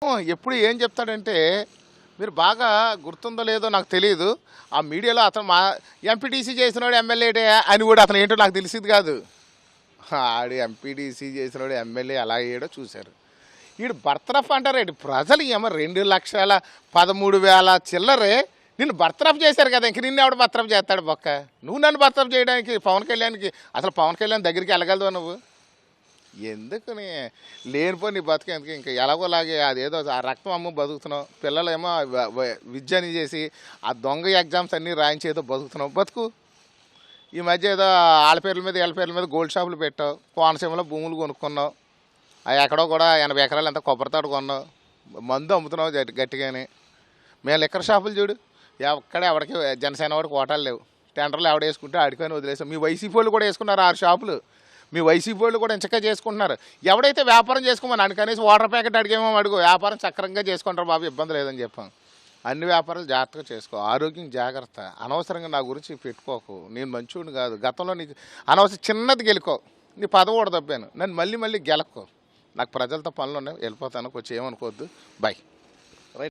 ఎప్పుడు ఏం చెప్తాడంటే, మీరు బాగా గుర్తుందో లేదో నాకు తెలీదు. ఆ మీడియాలో అతను మా ఎంపీటీసీ చేసినోడు ఎమ్మెల్యేటే అని కూడా అతను ఏంటో నాకు తెలిసేది కాదు. ఆడు ఎంపీటీసీ చేసినోడు ఎమ్మెల్యే ఎలా అయ్యాడో చూశారు. ఈడు బర్తరఫ్ అంటారేంటి? ప్రజలు ఏమో 2,13,000 చిల్లరే నిన్ను బర్తరఫ్ చేశారు కదా, ఇంక నిన్ను ఎవడు బర్తరఫ్ చేస్తాడు బొక్క? నువ్వు నన్ను బర్తరఫ్ చేయడానికి పవన్ కళ్యాణ్కి అసలు పవన్ కళ్యాణ్ దగ్గరికి వెళ్ళగలదు నువ్వు? ఎందుకని లేనిపోయి నీ బతికేందుకు ఇంకా ఎలాగోలాగే అదేదో ఆ రక్తం అమ్మ బతుకుతున్నావు, పిల్లలేమో విద్యని చేసి ఆ దొంగ ఎగ్జామ్స్ అన్నీ రాయించి ఏదో బతుకుతున్నావు, బతుకు. ఈ మధ్య ఏదో వాళ్ళ పేర్ల మీద వీళ్ళ పేర్ల మీద గోల్డ్ షాపులు పెట్టావు, కోనసీమలో భూములు కొనుక్కున్నావు, అవి ఎక్కడో కూడా 80 ఎకరాలు ఎంత కొబ్బరి తోట కొన్నావు, మందు అమ్ముతున్నావు గట్టిగానే. మేము లిక్కర్ షాపులు చూడు, ఎక్కడ ఎవరికి జనసేన వాడికి కోటాలు లేవు, టెండర్లు ఎవడ వేసుకుంటే ఆడికొని వదిలేసాం. మీ వైసీపీ వాళ్ళు కూడా వేసుకున్నారు 6 షాపులు, మీ వైసీపీ వాళ్ళు కూడా ఇంచక్క చేసుకుంటున్నారు. ఎవడైతే వ్యాపారం చేసుకోమని అనుకనేసి వాటర్ ప్యాకెట్ అడిగేమో అడుగు, వ్యాపారం చక్రంగా చేసుకుంటారు బాబు, ఇబ్బంది లేదని చెప్పాం. అన్ని వ్యాపారాలు జాగ్రత్తగా చేసుకో, ఆరోగ్యం జాగ్రత్త, అనవసరంగా నా గురించి పెట్టుకోకు, నేను మంచోడిని కాదు. గతంలో నీకు అనవసరం చిన్నది గెలుకో, నీ పదవి కూడా దబ్బాను, నన్ను మళ్ళీ గెలక్కో. నాకు ప్రజలతో పనులు ఉన్నాయి, వెళ్ళిపోతాను, కొంచెం ఏమనుకోవద్దు, బాయ్.